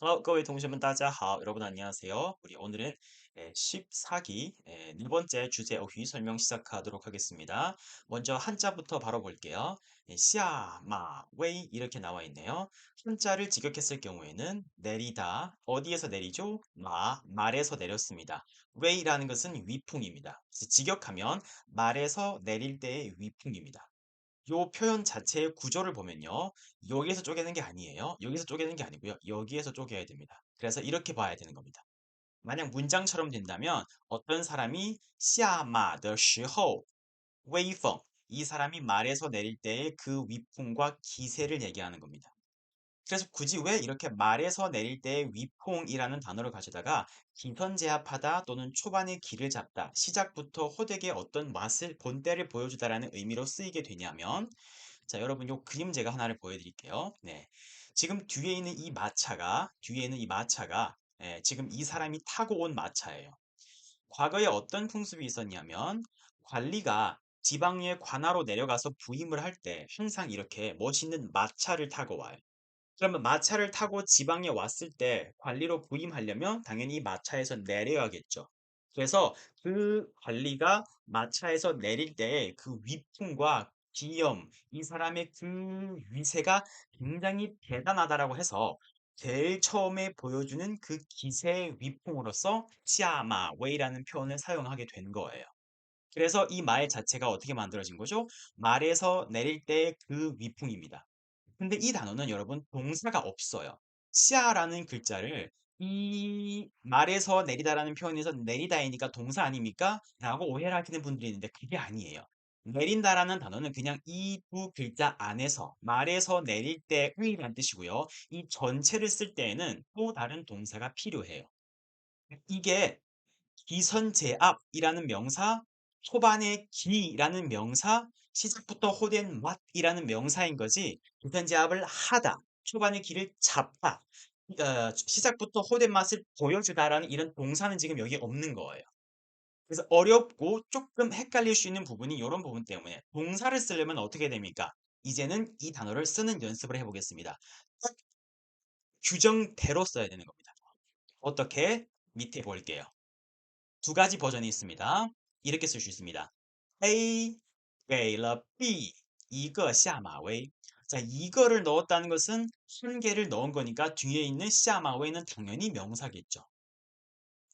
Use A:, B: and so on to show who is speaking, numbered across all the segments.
A: 各位同学们，大家好. 여러분 안녕하세요. 우리 오늘은 14기 네 번째 주제 어휘 설명 시작하도록 하겠습니다. 먼저 한자부터 바로 볼게요. 샤, 마, 웨이 이렇게 나와 있네요. 한자를 직역했을 경우에는 내리다, 어디에서 내리죠? 말에서 내렸습니다. 웨이라는 것은 위풍입니다. 그래서 직역하면 말에서 내릴 때의 위풍입니다. 요 표현 자체의 구조를 보면요. 여기에서 쪼개는 게 아니에요. 여기서 쪼개는 게 아니고요. 여기에서 쪼개야 됩니다. 그래서 이렇게 봐야 되는 겁니다. 만약 문장처럼 된다면 어떤 사람이 下马的时候微风 이 사람이 말에서 내릴 때의 그 위풍과 기세를 얘기하는 겁니다. 그래서 굳이 왜 이렇게 말에서 내릴 때 위풍이라는 단어를 가져다가 기선제압하다 또는 초반에 길을 잡다, 시작부터 호되게 어떤 맛을 본때를 보여주다라는 의미로 쓰이게 되냐면 자, 여러분 요 그림 제가 하나를 보여드릴게요. 네, 지금 뒤에 있는 이 마차가 지금 이 사람이 타고 온 마차예요. 과거에 어떤 풍습이 있었냐면 관리가 지방의 관하로 내려가서 부임을 할 때 항상 이렇게 멋있는 마차를 타고 와요. 그러면 마차를 타고 지방에 왔을 때 관리로 부임하려면 당연히 마차에서 내려야겠죠. 그래서 그 관리가 마차에서 내릴 때 그 위풍과 기염, 이 사람의 그 위세가 굉장히 대단하다라고 해서 제일 처음에 보여주는 그 기세의 위풍으로서 치아마웨이라는 표현을 사용하게 된 거예요. 그래서 이 말 자체가 어떻게 만들어진 거죠? 말에서 내릴 때 그 위풍입니다. 근데 이 단어는 여러분 동사가 없어요. 시아라는 글자를 이 말에서 내리다라는 표현에서 내리다이니까 동사 아닙니까? 라고 오해를 하시는 분들이 있는데 그게 아니에요. 내린다라는 단어는 그냥 이 두 글자 안에서 말에서 내릴 때의란 뜻이고요. 이 전체를 쓸 때에는 또 다른 동사가 필요해요. 이게 기선제압이라는 명사, 초반에 기라는 명사, 시작부터 호된 왓이라는 명사인 거지. 기선제압을 하다, 초반에 기를 잡다, 시작부터 호된 맛을 보여주다라는 이런 동사는 지금 여기 없는 거예요. 그래서 어렵고 조금 헷갈릴 수 있는 부분이 이런 부분 때문에 동사를 쓰려면 어떻게 됩니까? 이제는 이 단어를 쓰는 연습을 해보겠습니다. 딱 규정대로 써야 되는 겁니다. 어떻게? 밑에 볼게요. 두 가지 버전이 있습니다. 이렇게 쓸 수 있습니다. A 给了 B 一个下马威. 자, 이거를 넣었다는 것은 한 개를 넣은 거니까 뒤에 있는 下马威는 당연히 명사겠죠.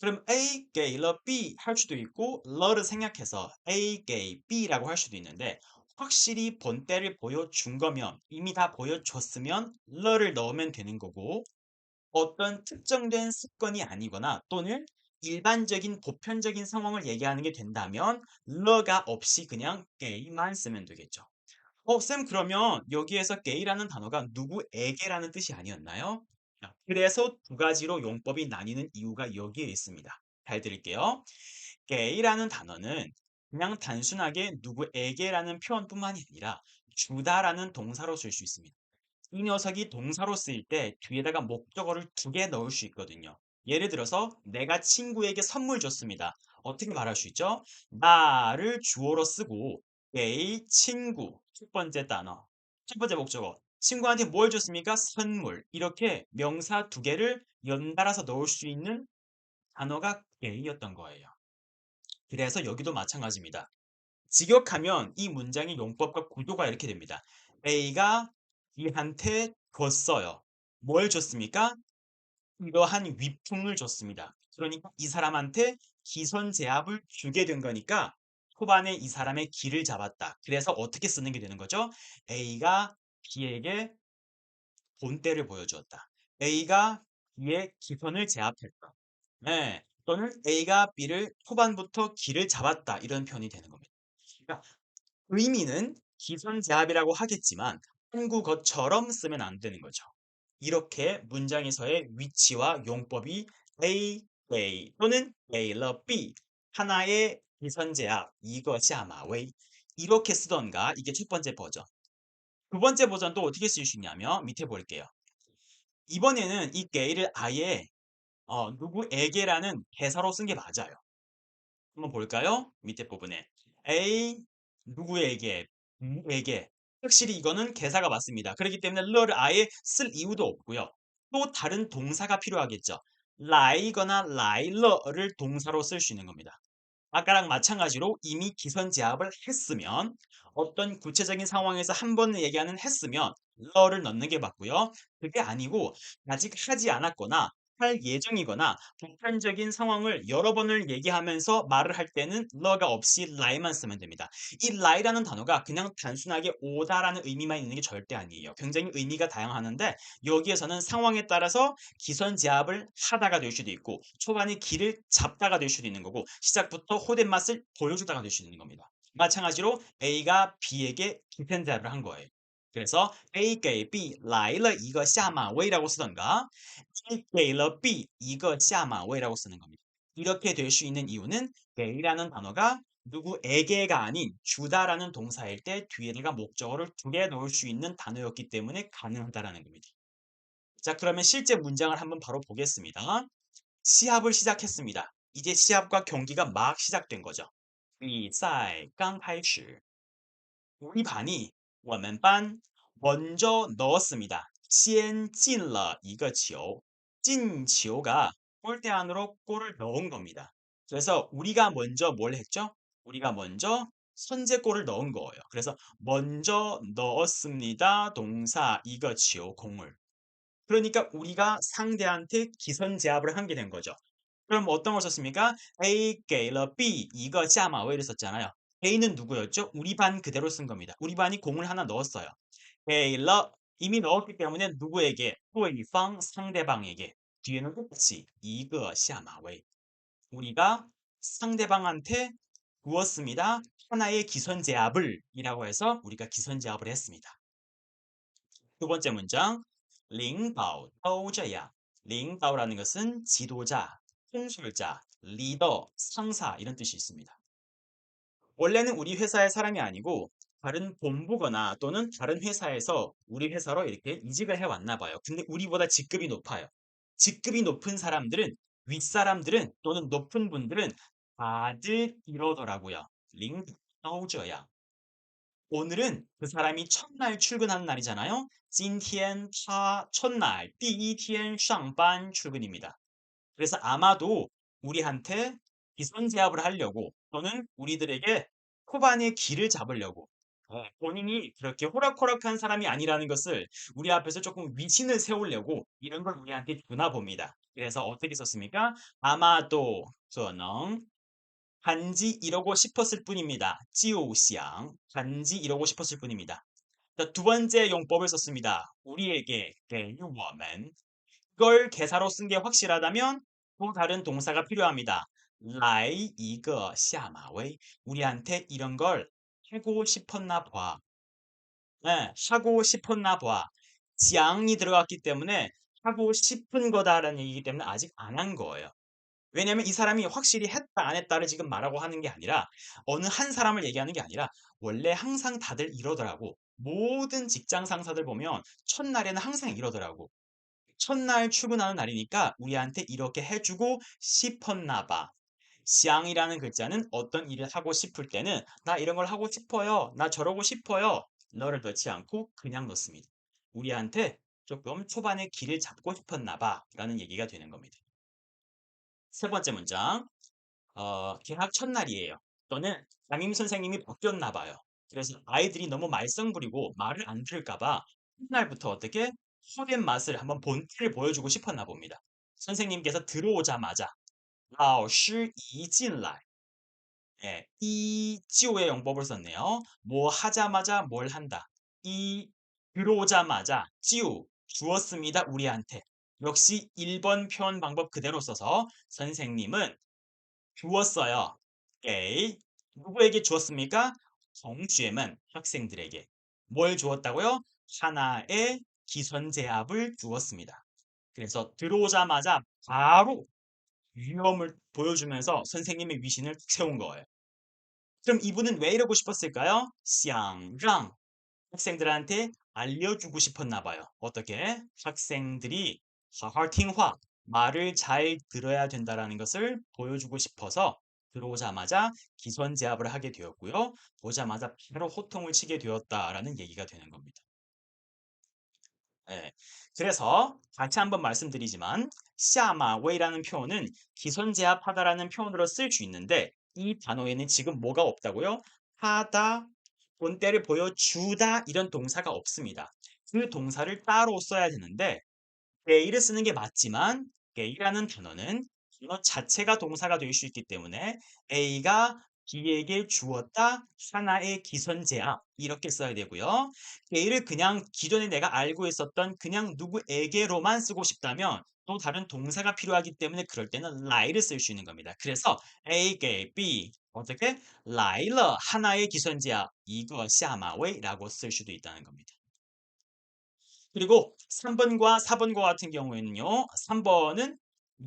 A: 그럼 A 给了 B 할 수도 있고 러를 생략해서 A 给 B라고 할 수도 있는데 확실히 본때를 보여준 거면 이미 다 보여줬으면 러를 넣으면 되는 거고 어떤 특정된 습관이 아니거나 또는 일반적인 보편적인 상황을 얘기하는 게 된다면 러가 없이 그냥 게이만 쓰면 되겠죠. 쌤, 그러면 여기에서 게이라는 단어가 누구에게라는 뜻이 아니었나요? 자, 그래서 두 가지로 용법이 나뉘는 이유가 여기에 있습니다. 잘 들을게요. 게이라는 단어는 그냥 단순하게 누구에게라는 표현뿐만이 아니라 주다라는 동사로 쓸 수 있습니다. 이 녀석이 동사로 쓰일 때 뒤에다가 목적어를 두 개 넣을 수 있거든요. 예를 들어서 내가 친구에게 선물 줬습니다. 어떻게 말할 수 있죠? 나를 주어로 쓰고 내 친구 첫 번째 단어 첫 번째 목적어 친구한테 뭘 줬습니까? 선물. 이렇게 명사 두 개를 연달아서 넣을 수 있는 단어가 게이였던 거예요. 그래서 여기도 마찬가지입니다. 직역하면 이 문장의 용법과 구조가 이렇게 됩니다. A가 B한테 줬어요. 뭘 줬습니까? 이러한 위풍을 줬습니다. 그러니까 이 사람한테 기선제압을 주게 된 거니까 초반에 이 사람의 기를 잡았다. 그래서 어떻게 쓰는 게 되는 거죠? A가 B에게 본때를 보여주었다. A가 B의 기선을 제압했다. 네. 또는 A가 B를 초반부터 기를 잡았다. 이런 표현이 되는 겁니다. 그러니까 의미는 기선제압이라고 하겠지만 한국어처럼 쓰면 안 되는 거죠. 이렇게 문장에서의 위치와 용법이 A, A 또는 A러 B 하나의 기선제압 이것이 아마 왜 이렇게 쓰던가 이게 첫 번째 버전. 두 번째 버전도 어떻게 쓸 수 있냐면 밑에 볼게요. 이번에는 이 A를 아예 누구에게라는 대사로 쓴 게 맞아요. 한번 볼까요? 밑에 부분에 A 누구에게 누구에게 확실히 이거는 개사가 맞습니다. 그렇기 때문에 러를 아예 쓸 이유도 없고요. 또 다른 동사가 필요하겠죠. 라이거나 라이러를 동사로 쓸 수 있는 겁니다. 아까랑 마찬가지로 이미 기선제압을 했으면 어떤 구체적인 상황에서 한 번을 얘기하는 했으면 러를 넣는 게 맞고요. 그게 아니고 아직 하지 않았거나 할 예정이거나 보편적인 상황을 여러 번을 얘기하면서 말을 할 때는 러가 없이 라이만 쓰면 됩니다. 이 라이라는 단어가 그냥 단순하게 오다라는 의미만 있는 게 절대 아니에요. 굉장히 의미가 다양하는데 여기에서는 상황에 따라서 기선제압을 하다가 될 수도 있고 초반에 길을 잡다가 될 수도 있는 거고 시작부터 호된 맛을 보여주다가 될 수도 있는 겁니다. 마찬가지로 A가 B에게 기선제압을 한 거예요. 그래서 A 给 B 来了一个下马威라고 쓰던가 A 给了 B 一个下马威라고 쓰는 겁니다. 이렇게 될 수 있는 이유는 A라는 단어가 누구에게가 아닌 주다라는 동사일 때 뒤에다가 목적어를 두 개 넣을 수 있는 단어였기 때문에 가능하다라는 겁니다. 자, 그러면 실제 문장을 한번 바로 보겠습니다. 시합을 시작했습니다. 이제 시합과 경기가 막 시작된 거죠. 比赛刚开始 우리 반이 我们班 먼저 넣었습니다. 先进了一个球. 进球가 골대 안으로 골을 넣은 겁니다. 그래서 우리가 먼저 뭘 했죠? 우리가 먼저 선제골을 넣은 거예요. 그래서 먼저 넣었습니다. 동사 一个球 공을. 그러니까 우리가 상대한테 기선제압을 한 게 된 거죠. 그럼 어떤 걸 썼습니까? A 给了 B 一个下马威를 썼잖아요. A는 누구였죠? 우리 반 그대로 쓴 겁니다. 우리 반이 공을 하나 넣었어요. 给了 이미 넣었기 때문에 누구에게? 对方 상대방에게. 뒤에는 똑같이 一个下马威. 우리가 상대방한테 주었습니다. 하나의 기선제압을 이라고 해서 우리가 기선제압을 했습니다. 두 번째 문장 领导都这样. 领导라는 것은 지도자, 통솔자, 리더, 상사 이런 뜻이 있습니다. 원래는 우리 회사의 사람이 아니고 다른 본부거나 또는 다른 회사에서 우리 회사로 이렇게 이직을 해왔나 봐요. 근데 우리보다 직급이 높아요. 직급이 높은 사람들은 윗사람들은 또는 높은 분들은 다들 이러더라고요. 领导都这样. 오늘은 그 사람이 첫날 출근하는 날이잖아요. 今天他 첫날 第一天上班 출근입니다. 그래서 아마도 우리한테 기선제압을 하려고 또는 우리들에게 초반에 길을 잡으려고 본인이 그렇게 호락호락한 사람이 아니라는 것을 우리 앞에서 조금 위신을 세우려고 이런 걸 우리한테 주나 봅니다. 그래서 어떻게 썼습니까? 아마도 可能 단지 이러고 싶었을 뿐입니다. 就想 단지 이러고 싶었을 뿐입니다. 자, 두 번째 용법을 썼습니다. 우리에게 给我们 이걸 개사로 쓴 게 확실하다면 또 다른 동사가 필요합니다. 来一个下马威 우리한테 이런 걸 하고 싶었나 봐. 네, 하고 싶었나 봐. 想이 들어갔기 때문에 하고 싶은 거다라는 얘기이기 때문에 아직 안 한 거예요. 왜냐면 이 사람이 확실히 했다 안 했다를 지금 말하고 하는 게 아니라 어느 한 사람을 얘기하는 게 아니라 원래 항상 다들 이러더라고. 모든 직장 상사들 보면 첫날에는 항상 이러더라고. 첫날 출근하는 날이니까 우리한테 이렇게 해주고 싶었나 봐. 샹이라는 글자는 어떤 일을 하고 싶을 때는 나 이런 걸 하고 싶어요. 나 저러고 싶어요. 너를 넣지 않고 그냥 넣습니다. 우리한테 조금 초반에 길을 잡고 싶었나 봐 라는 얘기가 되는 겁니다. 세 번째 문장. 개학 첫날이에요. 또는 담임 선생님이 바뀌었나 봐요. 그래서 아이들이 너무 말썽 부리고 말을 안 들을까 봐 첫날부터 어떻게 헛된 맛을 한번 본때를 보여주고 싶었나 봅니다. 선생님께서 들어오자마자 老师一进来 예, 이지오의 용법을 썼네요. 뭐 하자마자 뭘 한다. 이 들어오자마자 지우 주었습니다. 우리한테. 역시 1번 표현 방법 그대로 써서 선생님은 주었어요. 게 누구에게 주었습니까? 정주엠은 학생들에게. 뭘 주었다고요? 하나의 기선제압을 주었습니다. 그래서 들어오자마자 바로 위험을 보여주면서 선생님의 위신을 세운 거예요. 그럼 이분은 왜 이러고 싶었을까요? 想让 학생들한테 알려주고 싶었나 봐요. 어떻게? 학생들이 好好听话 말을 잘 들어야 된다라는 것을 보여주고 싶어서 들어오자마자 기선제압을 하게 되었고요. 오자마자 바로 호통을 치게 되었다라는 얘기가 되는 겁니다. 예. 그래서 같이 한번 말씀드리지만 샤마웨이라는 표현은 기선제압하다라는 표현으로 쓸 수 있는데 이 단어에는 지금 뭐가 없다고요? 하다, 본때를 보여주다 이런 동사가 없습니다. 그 동사를 따로 써야 되는데 게이를 쓰는 게 맞지만 게이라는 단어는 단어 자체가 동사가 될 수 있기 때문에 A가 B에게 주었다 하나의 기선제압 이렇게 써야 되고요. 게이를 그냥 기존에 내가 알고 있었던 그냥 누구에게로만 쓰고 싶다면 또 다른 동사가 필요하기 때문에 그럴 때는 lie를 쓸 수 있는 겁니다. 그래서 A게 B 어떻게? lie了하나의 기선제압 이거 샤마웨이라고 쓸 수도 있다는 겁니다. 그리고 3번과 4번과 같은 경우에는요. 3번은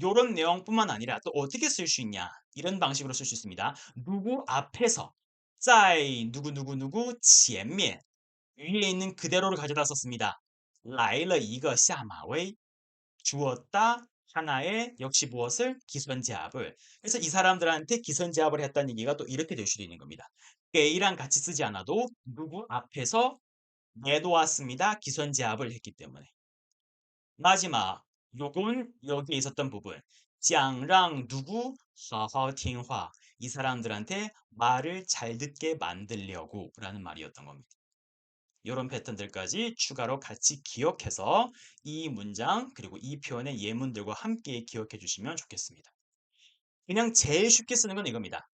A: 요런 내용뿐만 아니라 또 어떻게 쓸 수 있냐 이런 방식으로 쓸 수 있습니다. 누구 앞에서 在 누구누구누구 前面 위에 있는 그대로를 가져다 썼습니다. 来了一个下马威 주었다 하나의 역시 무엇을 기선제압을 그래서 이 사람들한테 기선제압을 했다는 얘기가 또 이렇게 될 수도 있는 겁니다. A랑 같이 쓰지 않아도 누구 앞에서 내놓았습니다. 기선제압을 했기 때문에. 마지막 요건 여기에 있었던 부분. 讲让 누구 好好听话. 이 사람들한테 말을 잘 듣게 만들려고 라는 말이었던 겁니다. 이런 패턴들까지 추가로 같이 기억해서 이 문장 그리고 이 표현의 예문들과 함께 기억해 주시면 좋겠습니다. 그냥 제일 쉽게 쓰는 건 이겁니다.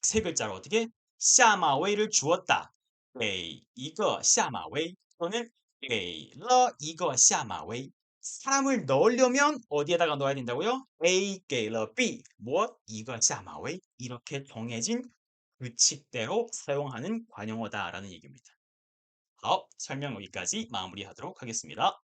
A: 세 글자로 어떻게? 下马威를 주었다. 给一个下马威 또는 给了一个下马威. 사람을 넣으려면 어디에다가 넣어야 된다고요? A 给了 B 무엇? 一个下马威 이렇게 정해진 규칙대로 사용하는 관용어다라는 얘기입니다. 설명 여기까지 마무리하도록 하겠습니다.